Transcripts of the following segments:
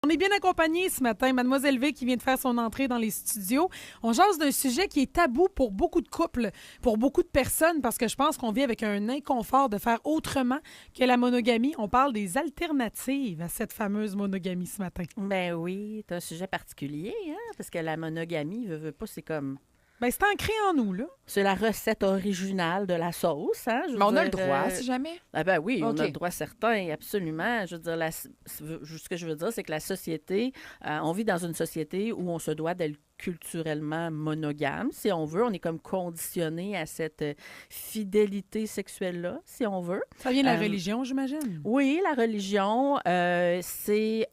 On est bien accompagné ce matin. Mademoiselle V qui vient de faire son entrée dans les studios. On jase d'un sujet qui est tabou pour beaucoup de couples, pour beaucoup de personnes, parce que je pense qu'on vit avec un inconfort de faire autrement que la monogamie. On parle des alternatives à cette fameuse monogamie ce matin. Ben oui, c'est un sujet particulier, hein? Parce que la monogamie, veut pas, c'est comme... Ben, c'est ancré en nous, là. C'est la recette originale de la sauce, hein? Je veux Mais on a le dire, droit, si jamais. Ah ben oui, on OK. a le droit certain, absolument. Je veux dire, ce que je veux dire, c'est que la société, on vit dans une société où on se doit d'être culturellement monogame, si on veut. On est comme conditionné à cette fidélité sexuelle-là, si on veut. Ça vient de la Euh, religion, j'imagine. Oui, la religion, c'est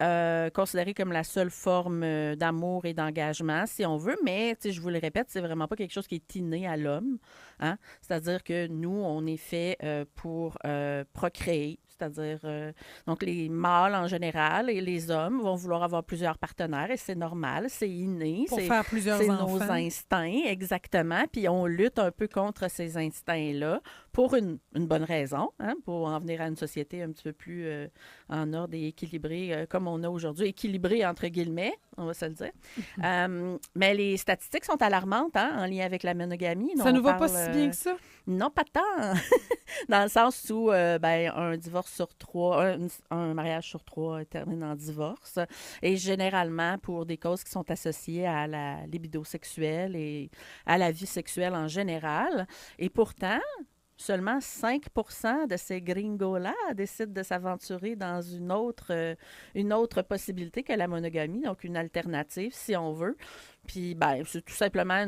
considéré comme la seule forme d'amour et d'engagement, si on veut, mais je vous le répète, c'est vraiment pas quelque chose qui est inné à l'homme. Hein? C'est-à-dire que nous, on est fait pour procréer. C'est-à-dire, donc les mâles en général et les hommes vont vouloir avoir plusieurs partenaires et c'est normal, c'est inné. Pour faire plusieurs C'est enfants. nos instincts, exactement. Puis on lutte un peu contre ces instincts-là pour une bonne raison, hein, pour en venir à une société un petit peu plus en ordre et équilibrée comme on a aujourd'hui. Équilibrée entre guillemets, on va se le dire. Mais les statistiques sont alarmantes hein, en lien avec la monogamie. Ça nous nous va pas si bien que ça. Non, pas tant. Dans le sens où un divorce sur trois, un mariage sur trois termine en divorce. Et généralement pour des causes qui sont associées à la libido sexuelle et à la vie sexuelle en général. Et pourtant, seulement 5 de ces gringos-là décident de s'aventurer dans une autre possibilité que la monogamie, donc une alternative, si on veut. Puis, c'est tout simplement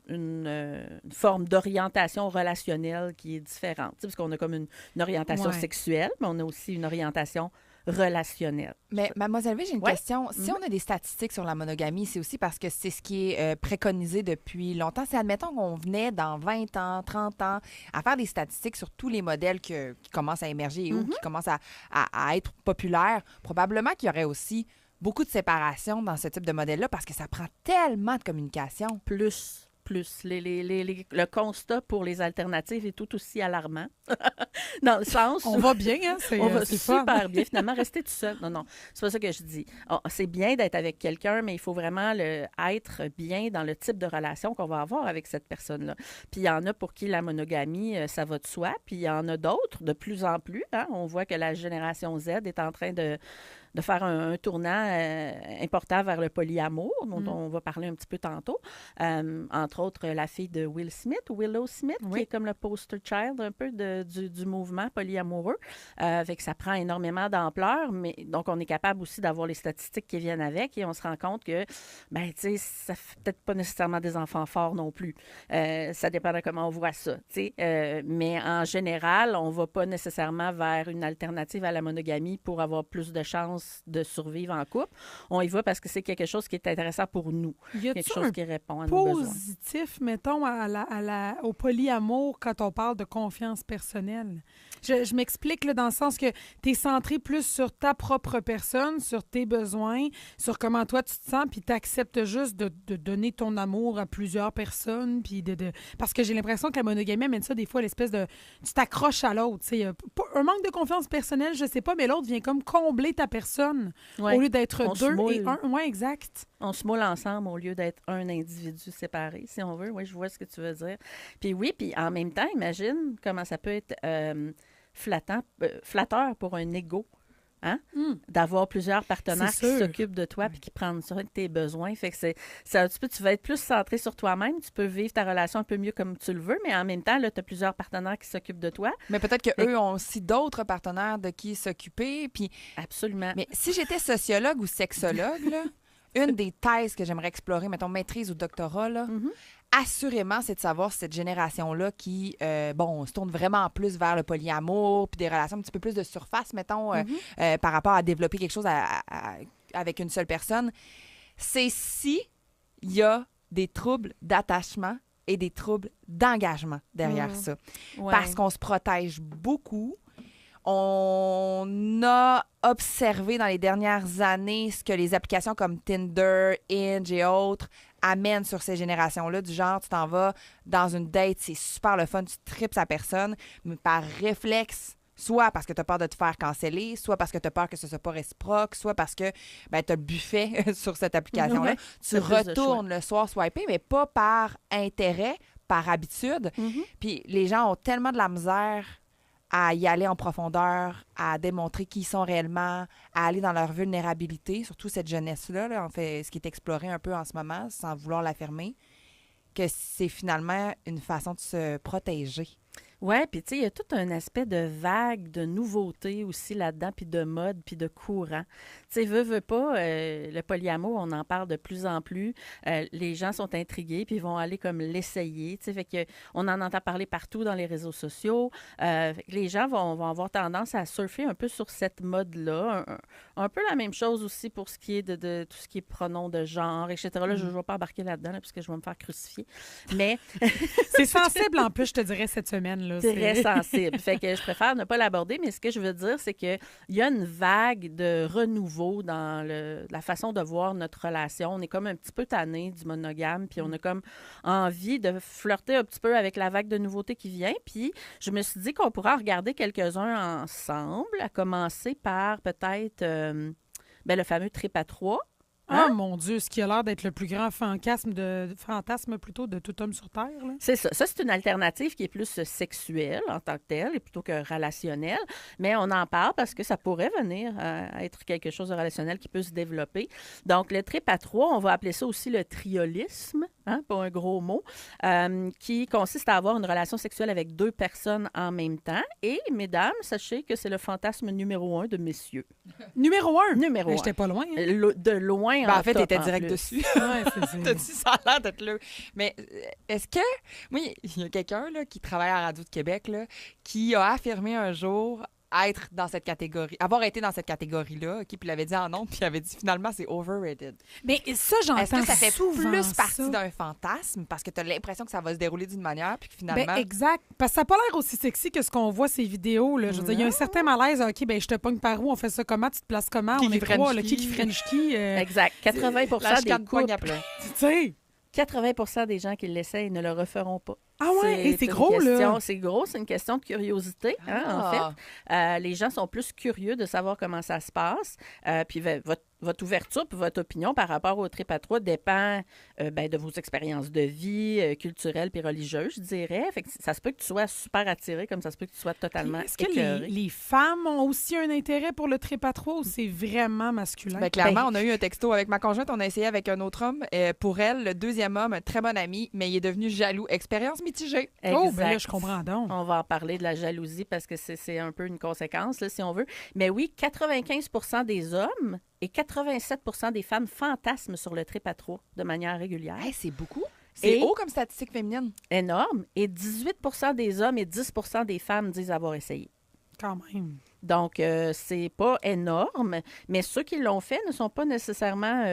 une forme d'orientation relationnelle qui est différente. Tu sais, parce qu'on a comme une orientation Ouais. sexuelle, mais on a aussi une orientation relationnelle. Mais Mademoiselle V, j'ai une Ouais. question. Si on a des statistiques sur la monogamie, c'est aussi parce que c'est ce qui est préconisé depuis longtemps. C'est admettons qu'on venait dans 20 ans, 30 ans à faire des statistiques sur tous les modèles qui commencent à émerger ou qui commencent à être populaires. Probablement qu'il y aurait aussi beaucoup de séparation dans ce type de modèle-là parce que ça prend tellement de communication. Plus. Le constat pour les alternatives est tout aussi alarmant. Dans le sens On où va bien, hein? on va C'est fun. super bien. Finalement, rester tout seul. Non, c'est pas ça que je dis. C'est bien d'être avec quelqu'un, mais il faut vraiment être bien dans le type de relation qu'on va avoir avec cette personne-là. Puis il y en a pour qui la monogamie, ça va de soi. Puis il y en a d'autres, de plus en plus. Hein? On voit que la génération Z est en train de faire un tournant important vers le polyamour, dont on va parler un petit peu tantôt. Entre autres, la fille de Willow Smith, Oui. qui est comme le poster child un peu du mouvement polyamoureux. Fait que ça prend énormément d'ampleur, mais donc on est capable aussi d'avoir les statistiques qui viennent avec et on se rend compte que, tu sais, ça fait peut-être pas nécessairement des enfants forts non plus. Ça dépend de comment on voit ça, tu sais. Mais en général, on va pas nécessairement vers une alternative à la monogamie pour avoir plus de chances de survivre en couple. On y va parce que c'est quelque chose qui est intéressant pour nous. Y a-tu Quelque chose un qui répond à nos besoins. positif, mettons, au polyamour quand on parle de confiance personnelle? Je m'explique là, dans le sens que tu es centré plus sur ta propre personne, sur tes besoins, sur comment toi tu te sens, puis tu acceptes juste de donner ton amour à plusieurs personnes. Puis Parce que j'ai l'impression que la monogamie amène ça des fois à l'espèce de... Tu t'accroches à l'autre. Tu sais, un manque de confiance personnelle, je sais pas, mais l'autre vient comme combler ta personne Ouais. au lieu d'être On se deux moule. et un. Oui, exact. On se moule ensemble au lieu d'être un individu séparé, si on veut. Oui, je vois ce que tu veux dire. Puis oui, puis en même temps, imagine comment ça peut être flatteur pour un ego. Hein? D'avoir plusieurs partenaires C'est qui sûr. s'occupent de toi puis qui prennent soin de tes besoins. Fait que c'est un petit peu, tu vas être plus centré sur toi-même. Tu peux vivre ta relation un peu mieux comme tu le veux, mais en même temps, là, tu as plusieurs partenaires qui s'occupent de toi. Mais peut-être qu'eux ont aussi d'autres partenaires de qui s'occuper. Puis, Absolument. mais si j'étais sociologue ou sexologue, là, une des thèses que j'aimerais explorer, mettons maîtrise ou doctorat, là, assurément, c'est de savoir si cette génération-là qui, se tourne vraiment plus vers le polyamour, puis des relations un petit peu plus de surface, mettons, par rapport à développer quelque chose avec une seule personne, c'est si il y a des troubles d'attachement et des troubles d'engagement derrière ça. Ouais. Parce qu'on se protège beaucoup. On a observé dans les dernières années ce que les applications comme Tinder, Hinge et autres amènent sur ces générations-là, du genre, tu t'en vas dans une date, c'est super le fun, tu tripes sa personne, mais par réflexe, Soit parce que tu as peur de te faire canceller, soit parce que tu as peur que ce soit pas réciproque, soit parce que tu as le buffet sur cette application-là. Ouais, Tu t'as plus de retournes le soir swiper, mais pas par intérêt, par habitude. Puis les gens ont tellement de la misère à y aller en profondeur, à démontrer qui ils sont réellement, à aller dans leur vulnérabilité, surtout cette jeunesse-là, là, en fait, ce qui est exploré un peu en ce moment, sans vouloir l'affirmer, que c'est finalement une façon de se protéger. Oui, puis tu sais, il y a tout un aspect de vague, de nouveauté aussi là-dedans, puis de mode, puis de courant. Tu sais, veux pas, le polyamour, on en parle de plus en plus. Les gens sont intrigués, puis ils vont aller comme l'essayer. Tu sais, fait que on en entend parler partout dans les réseaux sociaux. Fait que les gens vont avoir tendance à surfer un peu sur cette mode-là. Un peu la même chose aussi pour ce qui est de tout ce qui est pronom de genre, etc. Là, je ne vais pas embarquer là-dedans, là, parce que je vais me faire crucifier. Mais c'est sensible, en plus, je te dirais, cette semaine. Là, très sensible. Fait que je préfère ne pas l'aborder, mais ce que je veux dire, c'est qu'il y a une vague de renouveau dans la façon de voir notre relation. On est comme un petit peu tanné du monogame, puis on a comme envie de flirter un petit peu avec la vague de nouveautés qui vient. Puis je me suis dit qu'on pourrait en regarder quelques-uns ensemble, à commencer par peut-être le fameux trip à 3. Ah, mon Dieu, ce qui a l'air d'être le plus grand fantasme plutôt de tout homme sur Terre. Là. C'est ça. Ça, c'est une alternative qui est plus sexuelle en tant que telle, et plutôt que relationnelle. Mais on en parle parce que ça pourrait venir à être quelque chose de relationnel qui peut se développer. Donc, le trip à 3, on va appeler ça aussi le triolisme, pas un gros mot, qui consiste à avoir une relation sexuelle avec 2 personnes en même temps. Et, mesdames, sachez que c'est le fantasme numéro 1 de messieurs. Numéro 1? Numéro 1. J'étais pas loin. Hein? De loin, en fait, t'étais t'étais direct dessus. Ouais, T'as dit ça a l'air d'être là. Mais est-ce que... Moi, il y a quelqu'un là, qui travaille à Radio de Québec là, qui a affirmé un jour être dans cette catégorie, avoir été dans cette catégorie-là, OK, puis il l'avait dit en ondes, puis il avait dit finalement c'est overrated. Mais ça, j'entends Est-ce que ça fait souvent plus partie ça. d'un fantasme parce que tu as l'impression que ça va se dérouler d'une manière, puis que finalement... Ben, exact. Parce que ça n'a pas l'air aussi sexy que ce qu'on voit ces vidéos. Là. Je veux dire, il y a un certain malaise. OK, ben je te pogne par où? On fait ça comment? Tu te places comment? Qui on qui est 3. French Qui French qui? Exact. 80 la des chicane pogne couples, après. Tu sais. 80 des gens qui l'essayent ne le referont pas. Ah ouais, et c'est une gros, question, là. c'est gros, c'est une question de curiosité, en fait. Les gens sont plus curieux de savoir comment ça se passe. Puis votre ouverture puis votre opinion par rapport au trip à 3 dépend de vos expériences de vie, culturelles puis religieuses, je dirais. Fait que ça se peut que tu sois super attiré, comme ça se peut que tu sois totalement Est-ce que écœuré. les femmes ont aussi un intérêt pour le trip à 3 ou c'est vraiment masculin? Ben, clairement, on a eu un texto avec ma conjointe, on a essayé avec un autre homme. Pour elle, le deuxième homme, un très bon ami, mais il est devenu jaloux. Expérience mitigée. Oh, ben là, Exact. je comprends donc. On va en parler de la jalousie parce que c'est un peu une conséquence, là, si on veut. Mais oui, 95 des hommes et 87 des femmes fantasment sur le trip à 3 de manière régulière. Hey, c'est beaucoup. C'est Et- haut comme statistique féminine. Énorme. Et 18 des hommes et 10 des femmes disent avoir essayé. Quand même. Donc, c'est pas énorme, mais ceux qui l'ont fait ne sont pas nécessairement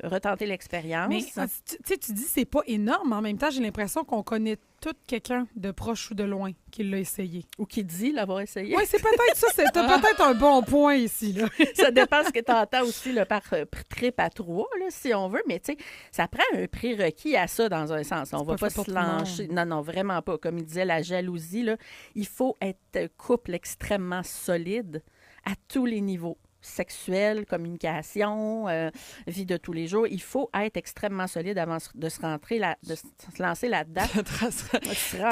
retentés l'expérience. Mais tu sais, tu dis c'est pas énorme, mais en même temps, j'ai l'impression qu'on connaît tout quelqu'un de proche ou de loin qui l'a essayé. Ou qui dit l'avoir essayé. Oui, c'est peut-être ça. T'as peut-être un bon point ici. Là. Ça dépend ce que tu entends aussi là, par trip à 3, là, si on veut. Mais tu sais, ça prend un prérequis à ça dans un sens. On va pas pas fait pour se tout le monde. lancer. Non, vraiment pas. Comme il disait, la jalousie, là, il faut être couple extrêmement solide à tous les niveaux. Sexuel, communication, vie de tous les jours. Il faut être extrêmement solide avant de se lancer là-dedans.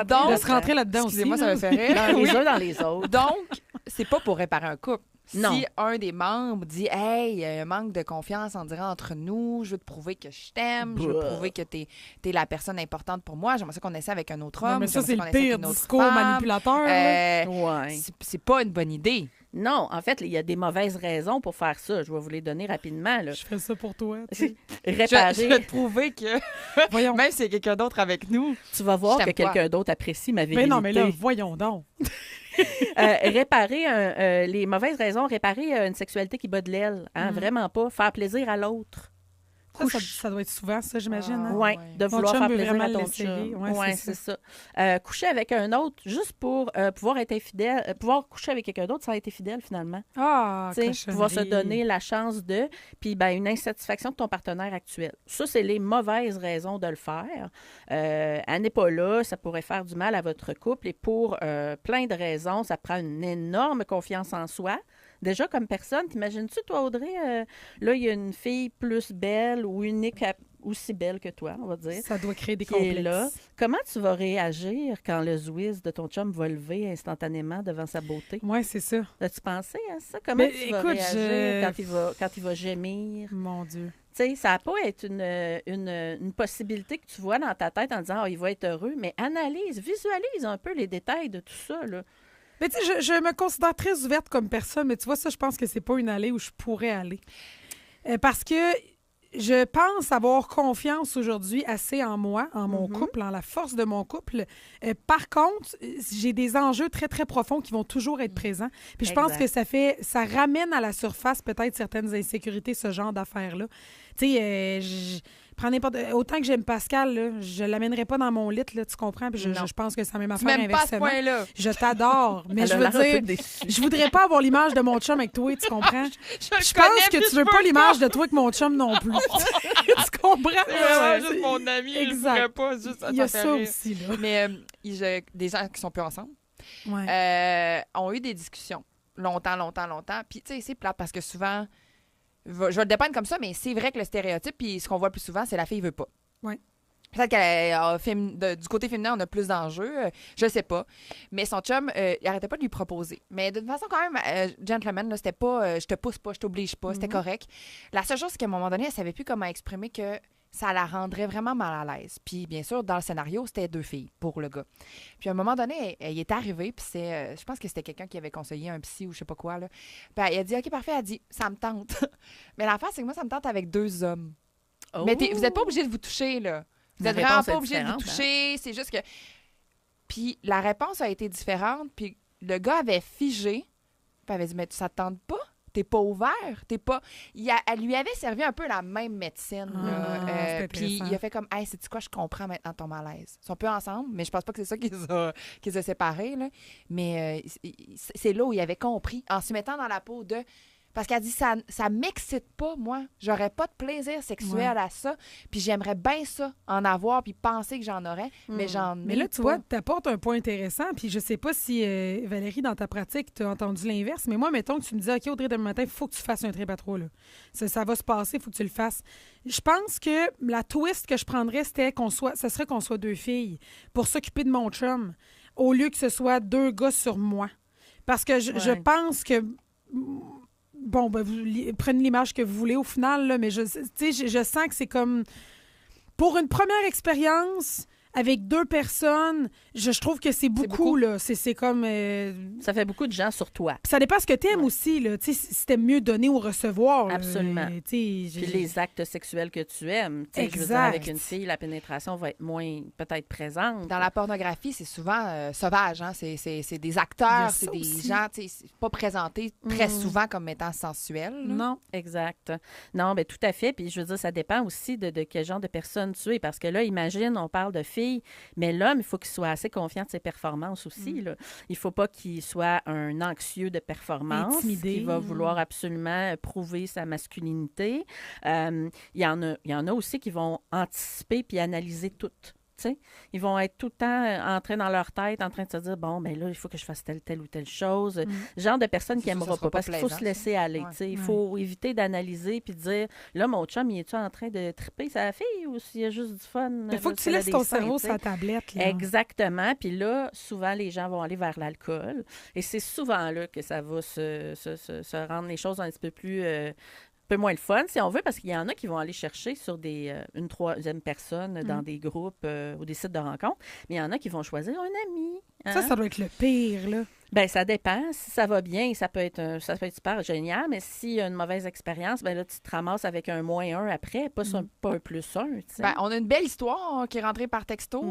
Donc, De se rentrer là-dedans aussi. excusez-moi, ça là. me fait rire. Dans les Oui. uns dans les autres. Donc, c'est pas pour réparer un couple. Non. Si un des membres dit « Hey, il y a un manque de confiance, on dirait, entre nous, je veux te prouver que je t'aime, je veux Bah. prouver que t'es la personne importante pour moi, j'aimerais ça qu'on essaie avec un autre Non, homme. mais ça, j'aimerais c'est qu'on le essaie avec pire une autre discours femme. manipulateur. là. Ouais. C'est pas une bonne idée. Non, en fait, il y a des mauvaises raisons pour faire ça. Je vais vous les donner rapidement. Là. Je fais ça pour toi. tu sais. Réparer. Je vais te prouver que Voyons. même s'il y a quelqu'un d'autre avec nous, Tu vas voir Je que t'aime pas. quelqu'un d'autre apprécie ma virilité. Mais non, mais là, voyons donc. Réparer les mauvaises raisons, réparer une sexualité qui bat de l'aile. Hein, Vraiment pas. Faire plaisir à l'autre. Ça doit être souvent, ça, j'imagine. Hein? Oui, de Mon vouloir chum faire veut plaisir à vraiment ton l'essayer. chum. Ouais, Oui, c'est c'est ça. Coucher avec un autre, juste pour pouvoir être infidèle, pouvoir coucher avec quelqu'un d'autre sans être fidèle, finalement. Ah, Tu sais, pouvoir se donner la chance de, puis ben, une insatisfaction de ton partenaire actuel. Ça, c'est les mauvaises raisons de le faire. Elle n'est pas là, ça pourrait faire du mal à votre couple et pour plein de raisons, ça prend une énorme confiance en soi. Déjà, comme personne, t'imagines-tu, toi, Audrey, là, il y a une fille plus belle ou unique, aussi belle que toi, on va dire. Ça doit créer des qui est complexes. là. Comment tu vas réagir quand le Zwiz de ton chum va lever instantanément devant sa beauté? Oui, c'est ça. As-tu pensé à ça? Comment Mais tu vas écoute, réagir quand il va gémir? Mon Dieu. Tu sais, ça va pas être une possibilité que tu vois dans ta tête en disant « il va être heureux », mais analyse, visualise un peu les détails de tout ça, là. Mais tu sais, je me considère très ouverte comme personne, mais tu vois, ça, je pense que c'est pas une allée où je pourrais aller. Parce que je pense avoir confiance aujourd'hui assez en moi, en mon couple, en la force de mon couple. Par contre, j'ai des enjeux très, très profonds qui vont toujours être présents. Puis je pense que ça ramène à la surface peut-être certaines insécurités, ce genre d'affaires-là. Tu sais, prends autant que j'aime Pascal, là, je l'amènerai pas dans mon lit, là, tu comprends? Puis je pense que c'est la même affaire Même pas à ce inversement. point-là. Je t'adore, mais je Elle a veux l'air un peu dire, déçue. je voudrais pas avoir l'image de mon chum avec toi, tu comprends? Je Je pense que tu veux pas l'image de toi avec mon chum non plus. Tu comprends? C'est vraiment juste mon ami, Exact. je pourrais pas juste Il y a fait ça rire. aussi, là. Mais des gens qui sont plus ensemble Ouais. ont eu des discussions longtemps. Puis, tu sais, c'est plate parce que souvent, je vais le dépeindre comme ça, mais c'est vrai que le stéréotype, puis ce qu'on voit le plus souvent, c'est la fille veut pas. Ouais. Peut-être du côté féminin, on a plus d'enjeux. Je sais pas. Mais son chum, il arrêtait pas de lui proposer. Mais d'une façon quand même, gentleman, là, c'était pas je te pousse pas, je t'oblige pas, c'était correct. La seule chose, c'est qu'à un moment donné, elle savait plus comment exprimer que ça la rendrait vraiment mal à l'aise. Puis, bien sûr, dans le scénario, c'était 2 filles pour le gars. Puis, à un moment donné, elle est arrivée, puis je pense que c'était quelqu'un qui avait conseillé un psy ou je sais pas quoi, là. Puis, elle a dit, OK, parfait, elle a dit, ça me tente. Mais l'affaire, c'est que moi, ça me tente avec 2 hommes. Oh! Mais vous n'êtes pas obligé de vous toucher, là. Vous La n'êtes vraiment réponse pas est obligé de vous différente, toucher. C'est juste que... Puis, la réponse a été différente, puis le gars avait figé, puis elle avait dit, mais ça te tente pas? T'es pas ouvert, t'es pas... Elle lui avait servi un peu la même médecine. c'est Puis intéressant. il a fait comme, hey, c'est-tu quoi, je comprends maintenant ton malaise. Ils sont peu ensemble, mais je pense pas que c'est ça qui les a séparés. Là. Mais c'est là où il avait compris, en se mettant dans la peau de... Parce qu'elle dit, ça m'excite pas, moi. J'aurais pas de plaisir sexuel à ça. Puis j'aimerais bien ça, en avoir, puis penser que j'en aurais, mais j'en ai Mais là, tu pas. vois, tu apportes un point intéressant. Puis je sais pas si, Valérie, dans ta pratique, tu as entendu l'inverse. Mais moi, mettons que tu me dis, OK, Audrey, demain matin, il faut que tu fasses un trip à 3. Là. Ça va se passer, il faut que tu le fasses. Je pense que la twist que je prendrais, c'était ce serait qu'on soit 2 filles pour s'occuper de mon chum, au lieu que ce soit 2 gars sur moi. Parce que je pense que... Bon, ben, vous prenez l'image que vous voulez au final, là, mais je sens que c'est comme... Pour une première expérience, avec 2 personnes, je trouve que c'est beaucoup, là. C'est comme... Ça fait beaucoup de gens sur toi. Puis ça dépend ce que t'aimes aussi, là. Tu sais, si t'aimes mieux donner ou recevoir. là. Absolument. Tu sais, Puis les actes sexuels que tu aimes. Tu sais, je veux dire, Exact. avec une fille, la pénétration va être moins peut-être présente. Dans la pornographie, c'est souvent sauvage. Hein? C'est des Il y a acteurs, ça c'est des aussi. gens, tu sais, c'est pas présentés très souvent comme étant sensuels. là. Non. Exact. Non, bien, tout à fait. Puis, je veux dire, ça dépend aussi de quel genre de personne tu es. Parce que là, imagine, on parle de filles, mais l'homme, il faut qu'il soit assez confiant de ses performances aussi. Là. Il ne faut pas qu'il soit un anxieux de performance, Intimidé. qui va vouloir absolument prouver sa masculinité. Il y en a aussi qui vont anticiper puis analyser tout. sais. Ils vont être tout le temps en train dans leur tête, en train de se dire, bon, ben là, il faut que je fasse telle ou telle chose. Genre de personne qui C'est sûr, n'aimera ça sera pas, parce qu'il faut plaisant, se laisser aller. Ouais. Tu sais. Il faut éviter d'analyser puis de dire, là, mon chum, il est-tu en train de triper sa fille ou s'il y a juste du fun? Il faut que tu laisses ton cerveau sur la tablette. Là. Exactement. Puis là, souvent, les gens vont aller vers l'alcool. Et c'est souvent là que ça va se rendre les choses un petit peu plus... un peu moins le fun, si on veut, parce qu'il y en a qui vont aller chercher sur une troisième personne dans des groupes ou des sites de rencontres, mais il y en a qui vont choisir un ami. Hein? Ça doit être le pire, là. Bien, ça dépend. Si ça va bien, ça peut être super génial, mais s'il y a une mauvaise expérience, bien là, tu te ramasses avec un -1 après, pas un +1, tu sais. Ben, on a une belle histoire qui est rentrée par texto.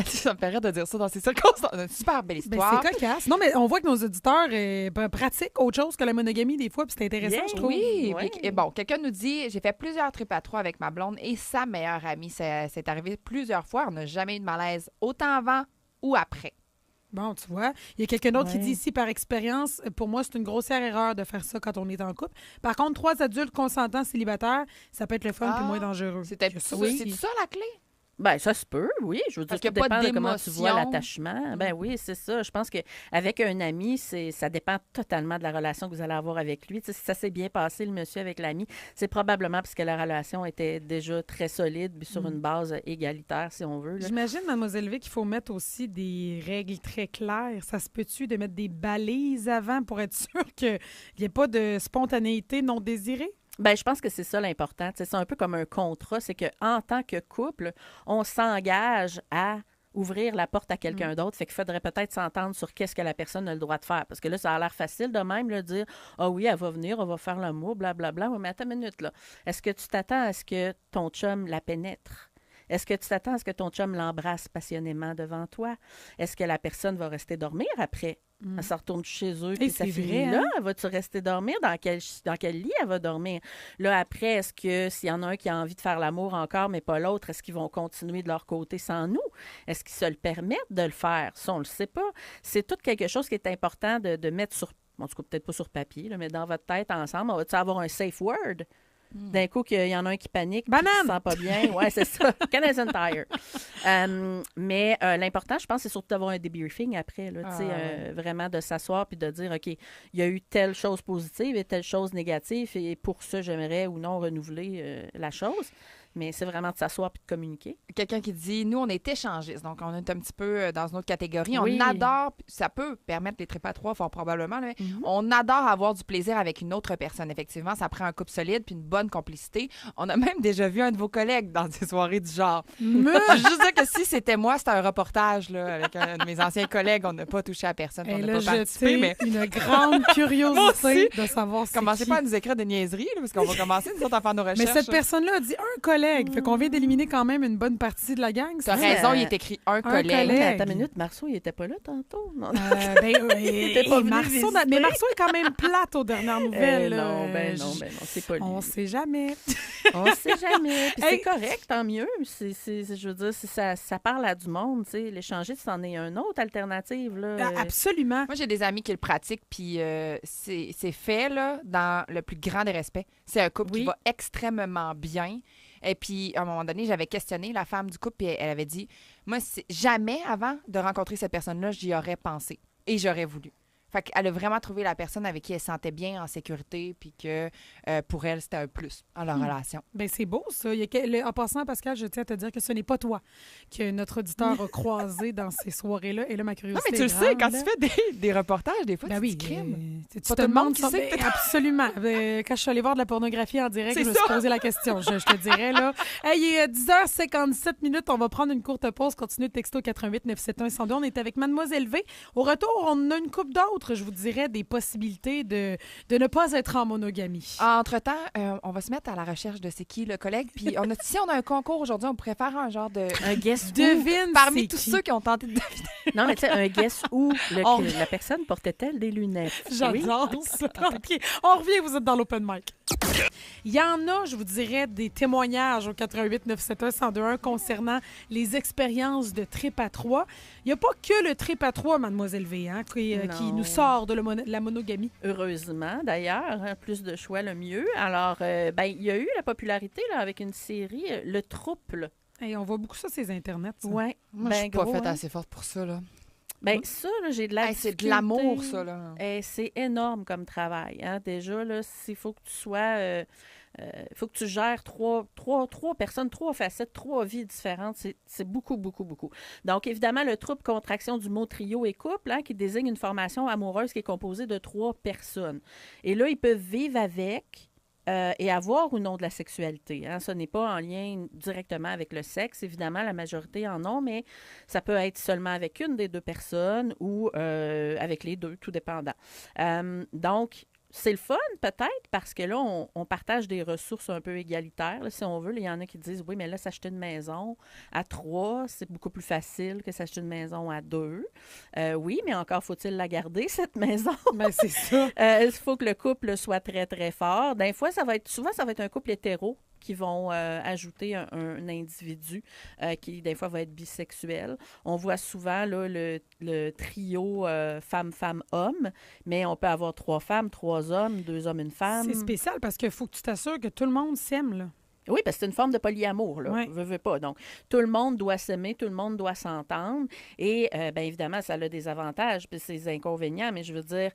Ça me paraît de dire ça dans ces circonstances. On a une super belle Ben, histoire. c'est cocasse. Non, mais on voit que nos auditeurs pratiquent autre chose que la monogamie des fois, puis c'est intéressant, Yeah, je trouve. Oui, Ouais. et bon, quelqu'un nous dit, j'ai fait plusieurs trips à trois avec ma blonde et sa meilleure amie. C'est arrivé plusieurs fois. On n'a jamais eu de malaise, autant avant ou après. Bon, tu vois, il y a quelqu'un d'autre qui Ouais. dit ici, par expérience, pour moi, c'est une grossière erreur de faire ça quand on est en couple. Par contre, 3 adultes consentants célibataires, ça peut être le fun puis moins dangereux. C'était Il y a ça c'est aussi. ça la clé? Ben ça se peut, oui. Je veux dire, Parce tout qu'il y a pas dépend de comment tu vois d'émotion. l'attachement. Ben oui, c'est ça. Je pense qu'avec un ami, ça dépend totalement de la relation que vous allez avoir avec lui. Tu sais, si ça s'est bien passé, le monsieur avec l'ami, c'est probablement parce que la relation était déjà très solide, puis sur une base égalitaire, si on veut. Là. J'imagine, Mademoiselle V, qu'il faut mettre aussi des règles très claires. Ça se peut-tu de mettre des balises avant pour être sûr qu'il n'y ait pas de spontanéité non désirée? Ben, je pense que c'est ça l'important. Tu sais, c'est un peu comme un contrat. C'est qu'en tant que couple, on s'engage à ouvrir la porte à quelqu'un d'autre. Fait qu'il faudrait peut-être s'entendre sur qu'est-ce que la personne a le droit de faire. Parce que là, ça a l'air facile de même, là, de dire « Ah oui, elle va venir, on va faire l'amour, blablabla. » Ouais, mais attends une minute, là. Est-ce que tu t'attends à ce que ton chum la pénètre? Est-ce que tu t'attends à ce que ton chum l'embrasse passionnément devant toi? Est-ce que la personne va rester dormir après? Elle se retourne chez eux, puis ça c'est finit vrai, là. hein? Va-tu rester dormir? Dans quel lit elle va dormir? Là, après, est-ce que s'il y en a un qui a envie de faire l'amour encore, mais pas l'autre, est-ce qu'ils vont continuer de leur côté sans nous? Est-ce qu'ils se le permettent de le faire? Ça, on le sait pas. C'est tout quelque chose qui est important de mettre sur, en tout cas, peut-être pas sur papier, là, mais dans votre tête ensemble. On va-tu avoir un safe word? D'un coup, qu'il y en a un qui panique, puis qui Banane! se sent pas bien. Oui, c'est ça. Canadian Tire. Mais l'important, je pense, c'est surtout d'avoir un debriefing après. Là, tu sais, vraiment de s'asseoir puis de dire, OK, il y a eu telle chose positive et telle chose négative, et pour ça, j'aimerais ou non renouveler la chose. Mais c'est vraiment de s'asseoir puis de communiquer. Quelqu'un qui dit, nous, on est échangistes, donc on est un petit peu dans une autre catégorie. Oui. On adore, ça peut permettre les trips à trois, fort probablement, là, mais on adore avoir du plaisir avec une autre personne. Effectivement, ça prend un couple solide puis une bonne complicité. On a même déjà vu un de vos collègues dans des soirées du genre. Je veux juste dire que si c'était moi, c'était un reportage là, avec un de mes anciens collègues. On n'a pas touché à personne, on Elle n'a a pas participé, jeté mais une grande Moi curiosité aussi. de savoir c'est commencez qui. pas à nous écrire des niaiseries, là, parce qu'on va commencer, nous autres, à faire nos recherches. Mais cette personne-là a dit un collègue. Fait qu'on vient d'éliminer quand même une bonne partie de la gang. T'as c'est ça? raison, il est écrit un collègue. collègue. Mais attends une minute, Marceau, il était pas là tantôt? Non. Ben, pas venu Marceau, visiter. mais Marceau est quand même plate aux dernières nouvelles. non, là. non, c'est pas lui. On sait jamais. On sait jamais. Puis Hey. c'est correct, tant mieux. Je veux dire, si ça parle à du monde, tu sais, l'échangiste, c'en est une autre alternative. Là. Absolument. Moi, j'ai des amis qui le pratiquent, puis c'est fait là, dans le plus grand des respects. C'est un couple qui Oui. va extrêmement bien. Et puis, à un moment donné, j'avais questionné la femme du couple, puis elle avait dit, moi, jamais avant de rencontrer cette personne-là, j'y aurais pensé et j'aurais voulu. Fait qu'elle a vraiment trouvé la personne avec qui elle se sentait bien, en sécurité, puis que pour elle, c'était un plus dans leur relation. Ben c'est beau, ça. En passant, Pascal, je tiens à te dire que ce n'est pas toi que notre auditeur a croisé dans ces soirées-là. Et là, ma Non, curiosité mais tu le est sais, grande, quand là. tu fais des reportages, des fois, Ben tu oui, dis crime. tu Pas te tout le monde demandes qui ça. sait que Ben, absolument. Quand je suis allée voir de la pornographie en direct, C'est je me suis ça. posé la question. Je te dirais, là. Hey, il est 10h57 minutes. On va prendre une courte pause. Continuez de texto 88 971 102. On est avec Mademoiselle V. Au retour, on a une couple d'autres, je vous dirais, des possibilités de ne pas être en monogamie. Entre-temps, on va se mettre à la recherche de c'est qui le collègue. Puis si on a un concours aujourd'hui, on pourrait faire un genre de... Un guess Devine Parmi c'est tous qui. ceux qui ont tenté de... Non, mais tu sais, un guess où On- la personne portait-elle des lunettes? J'adore ça. OK. On revient, vous êtes dans l'open mic. Il y en a, je vous dirais, des témoignages au 88 971 1021 concernant les expériences de trip à trois. Il n'y a pas que le trip à trois, Mademoiselle V, hein, qui Non. nous sort de la monogamie. Heureusement, d'ailleurs, hein, plus de choix, le mieux. Alors, il y a eu la popularité là, avec une série, Le Trouble. Hey, on voit beaucoup ça sur les internets. ça. Ouais, Moi, je suis pas gros, faite hein. assez forte pour ça, là. Ben, ça, là, j'ai de la Hey, c'est de difficulté. l'amour, ça, là. C'est énorme comme travail. Hein. Déjà, là, il faut que tu sois... faut que tu gères trois personnes, 3 facettes, 3 vies différentes. C'est beaucoup, beaucoup, beaucoup. Donc, évidemment, le trouble contraction du mot trio et couple, hein, qui désigne une formation amoureuse qui est composée de 3 personnes. Et là, ils peuvent vivre avec et avoir ou non de la sexualité. Hein. Ce n'est pas en lien directement avec le sexe. Évidemment, la majorité en ont, mais ça peut être seulement avec une des deux personnes ou avec les deux, tout dépendant. Donc, c'est le fun, peut-être, parce que là, on partage des ressources un peu égalitaires, là, si on veut. Il y en a qui disent, oui, mais là, s'acheter une maison à 3, c'est beaucoup plus facile que s'acheter une maison à 2. Oui, mais encore faut-il la garder, cette maison. Ben, c'est ça. Il faut que le couple soit très, très fort. Des fois, souvent, ça va être un couple hétéro qui vont ajouter un individu qui, des fois, va être bisexuel. On voit souvent là, le trio femme-femme-homme, mais on peut avoir 3 femmes, 3 hommes, 2 hommes, une femme. C'est spécial parce qu'il faut que tu t'assures que tout le monde s'aime, là. Oui, parce que c'est une forme de polyamour, là. Ouais. Veux pas. Donc, tout le monde doit s'aimer, tout le monde doit s'entendre. Et, bien évidemment, ça a des avantages puis ses inconvénients, mais je veux dire,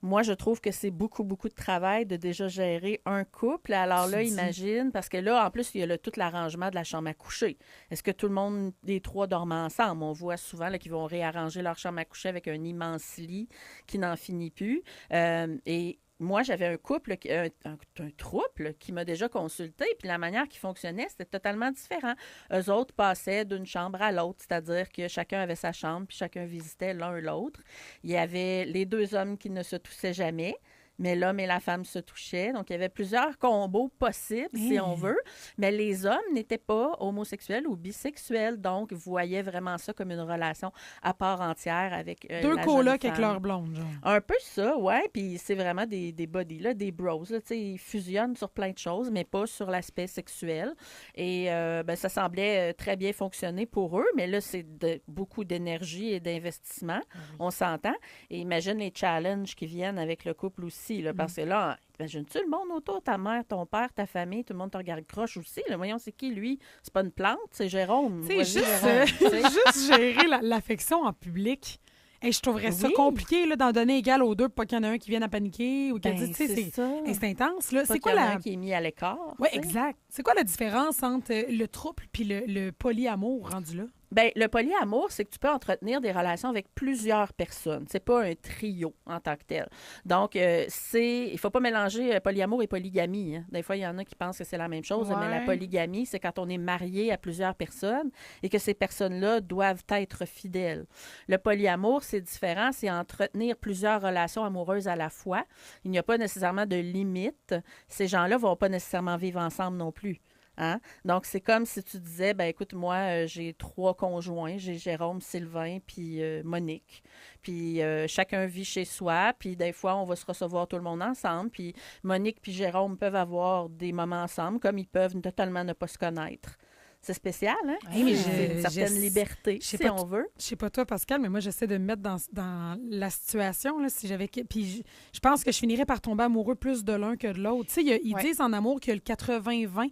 moi, je trouve que c'est beaucoup, beaucoup de travail de déjà gérer un couple. Alors là, imagine, parce que là, en plus, il y a tout l'arrangement de la chambre à coucher. Est-ce que tout le monde, les 3, dorment ensemble? On voit souvent là, qu'ils vont réarranger leur chambre à coucher avec un immense lit qui n'en finit plus. Et moi, j'avais un couple, un trouble qui m'a déjà consulté, puis la manière qui fonctionnait, c'était totalement différent. Eux autres passaient d'une chambre à l'autre, c'est-à-dire que chacun avait sa chambre, puis chacun visitait l'un l'autre. Il y avait les 2 hommes qui ne se touchaient jamais, mais l'homme et la femme se touchaient. Donc, il y avait plusieurs combos possibles, si on veut. Mais les hommes n'étaient pas homosexuels ou bisexuels. Donc, voyaient vraiment ça comme une relation à part entière avec la jeune colocs avec femme. leur blonde, genre. Un peu ça, ouais. Puis c'est vraiment des buddies, là, des bros. Là, ils fusionnent sur plein de choses, mais pas sur l'aspect sexuel. Et ça semblait très bien fonctionner pour eux. Mais là, c'est beaucoup d'énergie et d'investissement. On s'entend. Et imagine les challenges qui viennent avec le couple aussi. Là, parce que là, imagine-tu le monde autour, ta mère, ton père, ta famille, tout le monde te regarde croche aussi. Là. Voyons, c'est qui, lui? C'est pas une plante, c'est Jérôme. Tu sais, juste gérer l'affection en public. Et je trouverais ça compliqué là, d'en donner égal aux deux pour pas qu'il y en ait un qui vienne à paniquer ou qui dise, tu sais, c'est intense. Là. C'est quoi un qui est mis à l'écart? Oui, exact. C'est quoi la différence entre le trouble puis le polyamour rendu là? Bien, le polyamour, c'est que tu peux entretenir des relations avec plusieurs personnes. C'est pas un trio en tant que tel. Donc, il faut pas mélanger polyamour et polygamie. Hein. Des fois, il y en a qui pensent que c'est la même chose, mais la polygamie, c'est quand on est marié à plusieurs personnes et que ces personnes-là doivent être fidèles. Le polyamour, c'est différent, c'est entretenir plusieurs relations amoureuses à la fois. Il n'y a pas nécessairement de limite. Ces gens-là vont pas nécessairement vivre ensemble non plus. Hein? Donc, c'est comme si tu disais, ben écoute, moi, j'ai 3 conjoints. J'ai Jérôme, Sylvain, puis Monique. Puis chacun vit chez soi. Puis des fois, on va se recevoir tout le monde ensemble. Puis Monique puis Jérôme peuvent avoir des moments ensemble, comme ils peuvent totalement ne pas se connaître. C'est spécial, hein? Mais c'est une certaine liberté, si on veut. Je sais pas toi, Pascal, mais moi, j'essaie de me mettre dans la situation. Là, si j'avais... Puis je pense que je finirais par tomber amoureux plus de l'un que de l'autre. Tu sais, ils disent en amour qu'il y a le 80-20.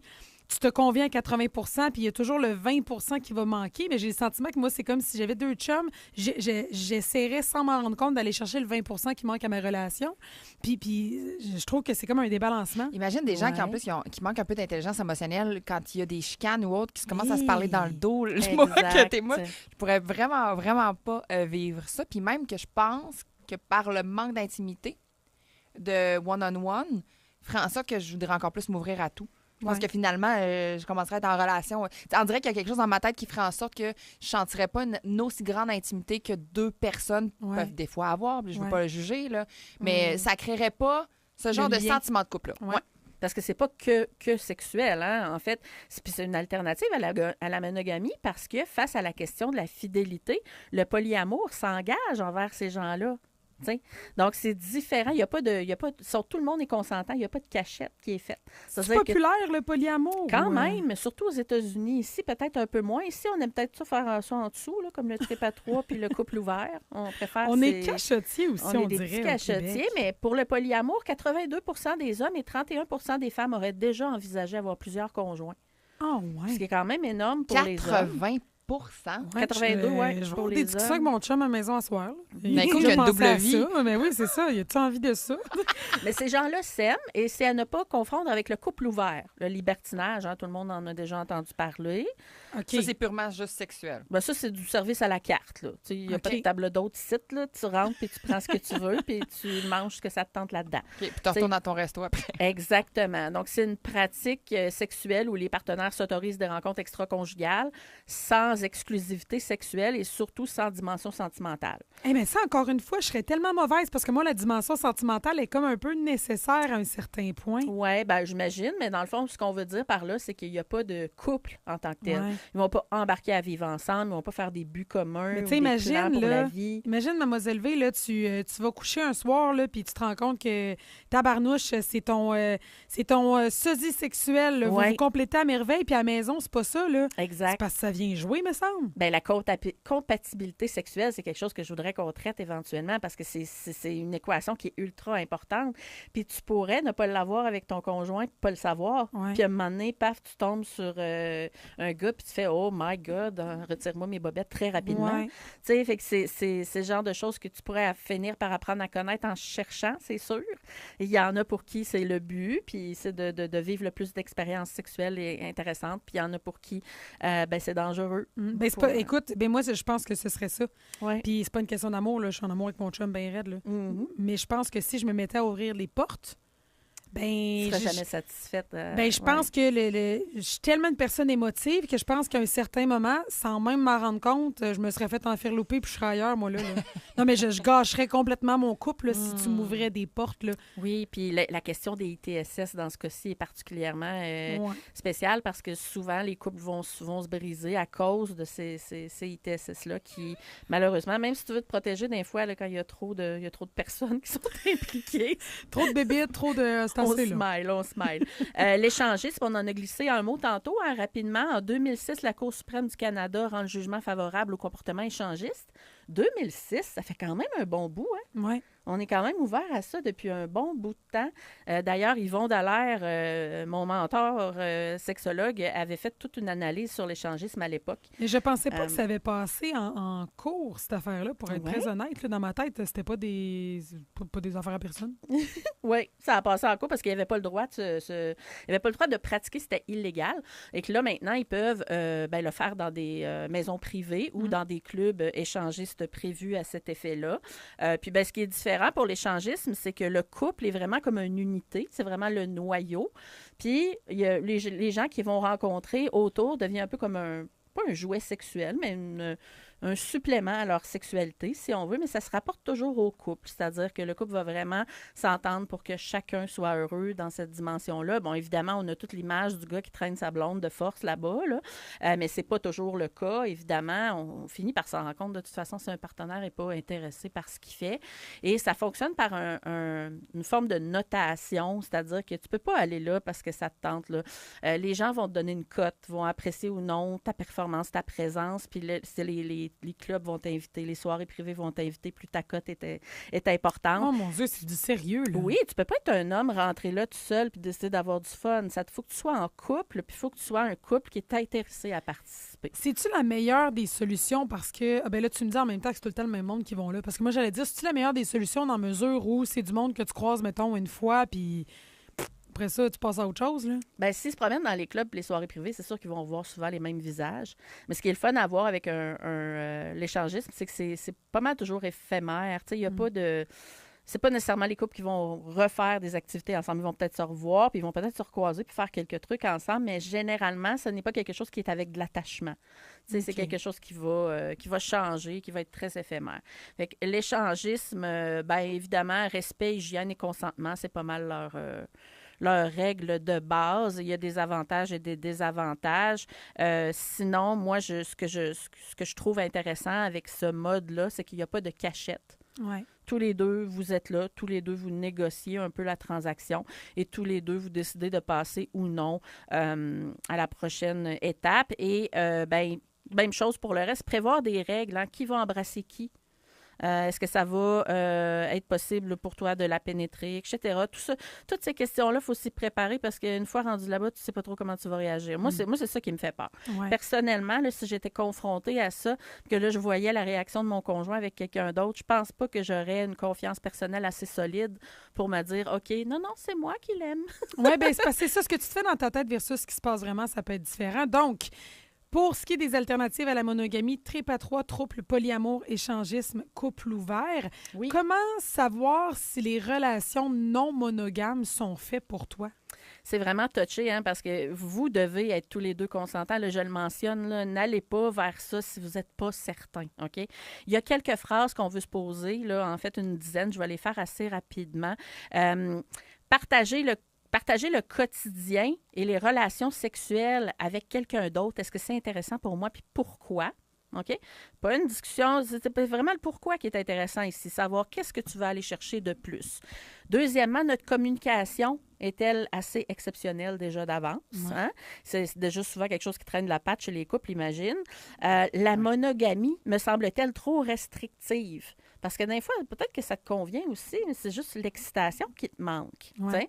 Tu te conviens à 80 puis il y a toujours le 20 qui va manquer. Mais j'ai le sentiment que moi, c'est comme si j'avais 2 chums. J'essaierais, sans m'en rendre compte, d'aller chercher le 20 qui manque à ma relation. Puis je trouve que c'est comme un débalancement. Imagine des gens qui, en plus, qui manquent un peu d'intelligence émotionnelle quand il y a des chicanes ou autres qui se commencent à se parler dans le dos. Moi, je pourrais vraiment, vraiment pas vivre ça. Puis même que je pense que par le manque d'intimité, de one-on-one, ferait en sorte que je voudrais encore plus m'ouvrir à tout. Je pense que finalement, je commencerais à être en relation. On dirait qu'il y a quelque chose dans ma tête qui ferait en sorte que je ne sentirais pas une aussi grande intimité que 2 personnes peuvent des fois avoir. Je ne veux pas le juger, là. Mais ça ne créerait pas ce genre de sentiment de couple-là. Ouais. Parce que c'est pas que sexuel. Hein? En fait, c'est une alternative à la monogamie parce que face à la question de la fidélité, le polyamour s'engage envers ces gens-là. T'sais. Donc, c'est différent. Il y a pas de. Tout le monde est consentant. Il n'y a pas de cachette qui est faite. C'est populaire, le polyamour. Quand même, surtout aux États-Unis. Ici, peut-être un peu moins. Ici, on aime peut-être ça faire ça en dessous, là, comme le trip à 3 puis le couple ouvert. On préfère. On est cachotiers aussi, on dirait. On est des petits cachotiers, mais pour le polyamour, 82 des hommes et 31 des femmes auraient déjà envisagé avoir plusieurs conjoints. Ah, ouais. Ce qui est quand même énorme pour les hommes. 80 Ouais, 82, ouais, je vais pour avoir les des discussions avec hommes. mon chum à la maison à soir. Mais écoute, il y a une double vie. Mais oui, c'est ça. Y a-tu envie de ça? Mais ces gens-là s'aiment et c'est à ne pas confondre avec le couple ouvert, le libertinage. Tout le monde en a déjà entendu parler. OK. Ça, c'est purement juste sexuel. Ben ça, c'est du service à la carte. Il n'y a pas de table d'hôte ici. Là. Tu rentres puis tu prends ce que tu veux puis tu manges ce que ça te tente là-dedans. OK, puis tu retournes à ton resto après. Exactement. Donc, c'est une pratique sexuelle où les partenaires s'autorisent des rencontres extra-conjugales sans exclusivité sexuelle et surtout sans dimension sentimentale. Eh bien, ça, encore une fois, je serais tellement mauvaise parce que moi, la dimension sentimentale est comme un peu nécessaire à un certain point. Oui, ben j'imagine, mais dans le fond, ce qu'on veut dire par là, c'est qu'il n'y a pas de couple en tant que tel. Ouais. Ils ne vont pas embarquer à vivre ensemble, ils ne vont pas faire des buts communs Mais ou tu des sais, plans imagine, pour là, la vie. imagine, Mademoiselle V, là, tu vas coucher un soir, là, puis tu te rends compte que tabarnouche, c'est ton sosie sexuel. Là. Vous Ouais. vous complétez à merveille, puis à la maison, c'est pas ça, là. C'est Exact. parce que ça vient jouer, me semble. Ben, la compatibilité sexuelle, c'est quelque chose que je voudrais qu'on traite éventuellement parce que c'est une équation qui est ultra importante. Puis tu pourrais ne pas l'avoir avec ton conjoint, puis pas le savoir. Ouais. Puis à un moment donné, paf, tu tombes sur un gars, puis tu fais « Oh my God, retire-moi mes bobettes très rapidement. Ouais. Tu sais, fait que c'est le genre de choses que tu pourrais finir par apprendre à connaître en cherchant, c'est sûr. Il y en a pour qui c'est le but, puis c'est de vivre le plus d'expériences sexuelles et intéressantes. Puis il y en a pour qui c'est dangereux. Ben, c'est pas, écoute, ben moi, je pense que ce serait ça. Ouais. Puis c'est pas une question d'amour, là. Je suis en amour avec mon chum bien raide, là. Mhm. Mais je pense que si je me mettais à ouvrir les portes, ben... Tu serais je- jamais satisfaite. Ben, je pense que je suis tellement une personne émotive que je pense qu'à un certain moment, sans même m'en rendre compte, je me serais fait enferlouper puis je serais ailleurs, moi, là. Non, mais je gâcherais complètement mon couple là, si tu m'ouvrais des portes, là. Oui, puis la question des ITSS dans ce cas-ci est particulièrement Ouais. spéciale parce que souvent, les couples vont se briser à cause de ces ITSS-là qui, malheureusement, même si tu veux te protéger des fois, là, quand il y a trop de personnes qui sont impliquées, Trop de bébites, trop de... C'est on assez, là. smile, on smile. L'échangisme, on en a glissé un mot tantôt, rapidement. En 2006, la Cour suprême du Canada rend le jugement favorable au comportement échangiste. 2006, ça fait quand même un bon bout, hein? Ouais. On est quand même ouvert à ça depuis un bon bout de temps. D'ailleurs, Yvon Dallaire, mon mentor sexologue, avait fait toute une analyse sur l'échangisme à l'époque. Et je pensais pas que ça avait passé en cours, cette affaire-là, pour être Ouais. très honnête. Là, dans ma tête, c'était pas des affaires à personne. Oui, ça a passé en cours parce qu'il n'y avait pas le droit il avait pas le droit de pratiquer, c'était illégal. Et que là, maintenant, ils peuvent le faire dans des maisons privées ou dans des clubs échangistes prévus à cet effet-là. Puis, ce qui est différent pour l'échangisme, c'est que le couple est vraiment comme une unité, c'est vraiment le noyau. Puis, il y a les gens qui vont rencontrer autour devient un peu comme pas un jouet sexuel, mais un supplément à leur sexualité, si on veut, mais ça se rapporte toujours au couple. C'est-à-dire que le couple va vraiment s'entendre pour que chacun soit heureux dans cette dimension-là. Bon, évidemment, on a toute l'image du gars qui traîne sa blonde de force là-bas, là. Mais c'est pas toujours le cas. Évidemment, on finit par s'en rendre compte de toute façon si un partenaire n'est pas intéressé par ce qu'il fait. Et ça fonctionne par une forme de notation, c'est-à-dire que tu peux pas aller là parce que ça te tente, là. Les gens vont te donner une cote, vont apprécier ou non ta performance, ta présence, puis c'est les clubs vont t'inviter, les soirées privées vont t'inviter, plus ta cote est importante. Oh mon Dieu, c'est du sérieux, là. Oui, tu peux pas être un homme rentré là tout seul puis décider d'avoir du fun. Ça te faut que tu sois en couple, puis il faut que tu sois un couple qui est intéressé à participer. C'est-tu la meilleure des solutions? Parce que, là, tu me dis en même temps que c'est tout le temps le même monde qui vont là. Parce que moi, j'allais dire, c'est-tu la meilleure des solutions dans mesure où c'est du monde que tu croises, mettons, une fois, puis après ça, tu passes à autre chose, là? Bien, s'ils se promènent dans les clubs et les soirées privées, c'est sûr qu'ils vont voir souvent les mêmes visages. Mais ce qui est le fun à voir avec l'échangisme, c'est que c'est pas mal toujours éphémère. Tu sais, il n'y a pas de... C'est pas nécessairement les couples qui vont refaire des activités ensemble. Ils vont peut-être se revoir, puis ils vont peut-être se recroiser puis faire quelques trucs ensemble, mais généralement, ce n'est pas quelque chose qui est avec de l'attachement. Tu sais, c'est quelque chose qui va changer, qui va être très éphémère. Fait que l'échangisme, évidemment, respect, hygiène et consentement, c'est pas mal leurs règles de base. Il y a des avantages et des désavantages. Sinon, moi, ce que je trouve intéressant avec ce mode-là, c'est qu'il n'y a pas de cachette. Ouais. Tous les deux, vous êtes là. Tous les deux, vous négociez un peu la transaction et tous les deux, vous décidez de passer ou non à la prochaine étape. Et même chose pour le reste, prévoir des règles. Hein, qui va embrasser qui? Est-ce que ça va être possible pour toi de la pénétrer, etc. Tout ça, toutes ces questions-là, il faut s'y préparer parce qu'une fois rendu là-bas, tu ne sais pas trop comment tu vas réagir. Moi, c'est ça qui me fait peur. Ouais. Personnellement, là, si j'étais confrontée à ça, que là, je voyais la réaction de mon conjoint avec quelqu'un d'autre, je pense pas que j'aurais une confiance personnelle assez solide pour me dire, OK, non, c'est moi qui l'aime. Oui, bien, c'est ça, ce que tu te fais dans ta tête versus ce qui se passe vraiment, ça peut être différent. Donc, pour ce qui est des alternatives à la monogamie, trip à 3, trouble, polyamour, échangisme, couple ouvert, Oui. comment savoir si les relations non monogames sont faites pour toi? C'est vraiment touché, hein, parce que vous devez être tous les deux consentants. Là, je le mentionne, là, n'allez pas vers ça si vous n'êtes pas certain, OK? Il y a quelques phrases qu'on veut se poser, là, en fait, une dizaine. Je vais les faire assez rapidement. Partager le quotidien et les relations sexuelles avec quelqu'un d'autre. Est-ce que c'est intéressant pour moi? Puis pourquoi? OK? Pas une discussion, c'est vraiment le pourquoi qui est intéressant ici, savoir qu'est-ce que tu vas aller chercher de plus. Deuxièmement, notre communication est-elle assez exceptionnelle déjà d'avance? Ouais. Hein? C'est déjà souvent quelque chose qui traîne de la patte chez les couples, imagine. La monogamie me semble-t-elle trop restrictive? Parce que des fois, peut-être que ça te convient aussi, mais c'est juste l'excitation qui te manque. Ouais.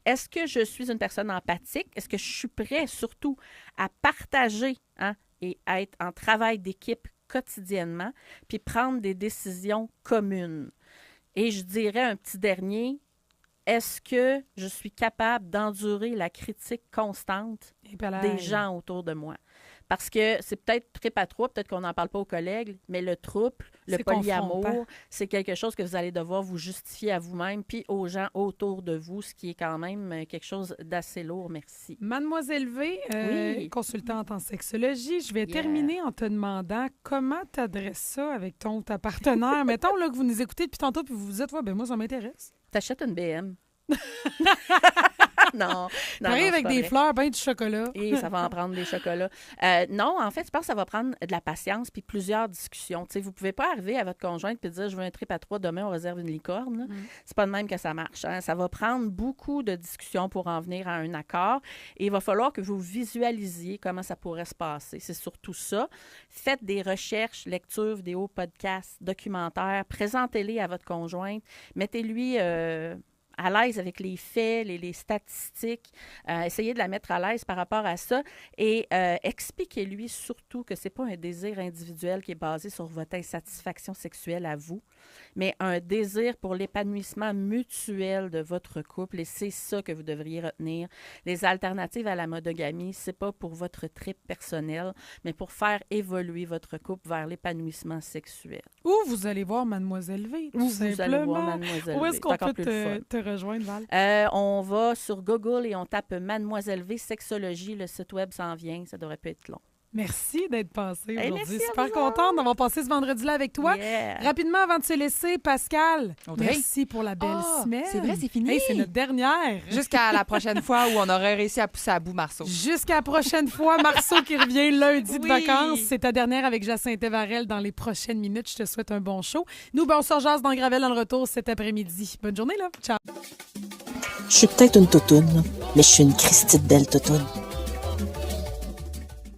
Est-ce que je suis une personne empathique? Est-ce que je suis prêt surtout à partager et à être en travail d'équipe quotidiennement, puis prendre des décisions communes? Et je dirais un petit dernier, est-ce que je suis capable d'endurer la critique constante des gens autour de moi? Parce que c'est peut-être trip à 3, peut-être qu'on n'en parle pas aux collègues, mais le trouble, le C'est polyamour, confrontant. c'est quelque chose que vous allez devoir vous justifier à vous-même puis aux gens autour de vous, ce qui est quand même quelque chose d'assez lourd. Merci. Mademoiselle V, Oui. consultante en sexologie, je vais terminer en te demandant comment tu adresses ça avec ta partenaire. Mettons là, que vous nous écoutez depuis tantôt puis vous vous dites, ouais, ben moi, ça m'intéresse. T'achètes une BM. Non. T'arrives avec c'est pas des vrai. fleurs, ben du chocolat. Et ça va en prendre des chocolats. Non, en fait, je pense que ça va prendre de la patience puis plusieurs discussions. Tu sais, vous ne pouvez pas arriver à votre conjointe et dire, je veux un trip à 3, demain, on réserve une licorne. Là. C'est pas de même que ça marche. Hein. Ça va prendre beaucoup de discussions pour en venir à un accord. Et il va falloir que vous visualisiez comment ça pourrait se passer. C'est surtout ça. Faites des recherches, lectures, vidéos, podcasts, documentaires. Présentez-les à votre conjointe. Mettez-lui... à l'aise avec les faits, les statistiques, essayez de la mettre à l'aise par rapport à ça et expliquez-lui surtout que ce n'est pas un désir individuel qui est basé sur votre insatisfaction sexuelle à vous, mais un désir pour l'épanouissement mutuel de votre couple et c'est ça que vous devriez retenir. Les alternatives à la monogamie, c'est pas pour votre trip personnel, mais pour faire évoluer votre couple vers l'épanouissement sexuel. Ou vous allez voir Mademoiselle V, tout Ou vous allez simplement. voir Mademoiselle Où V. est-ce C'est qu'on encore peut plus le fun. te rejoindre, Val? On va sur Google et on tape Mademoiselle V Sexologie. Le site web s'en vient. Ça devrait pas être long. Merci d'être passé Hey, aujourd'hui. merci à Super vous contente d'avoir passé ce vendredi-là avec toi. Yeah. Rapidement, avant de se laisser, Pascal, Audrey. merci pour la belle semaine. C'est vrai, c'est fini. Hey, c'est notre dernière. Jusqu'à la prochaine fois où on aurait réussi à pousser à bout Marceau. Jusqu'à la prochaine fois, Marceau qui revient lundi de Oui. vacances. C'est ta dernière avec Jacinthe Varel dans les prochaines minutes. Je te souhaite un bon show. Nous, on se rejase dans Gravel dans le retour cet après-midi. Bonne journée, là. Ciao. Je suis peut-être une toutoune, mais je suis une Christie de belle toutoune.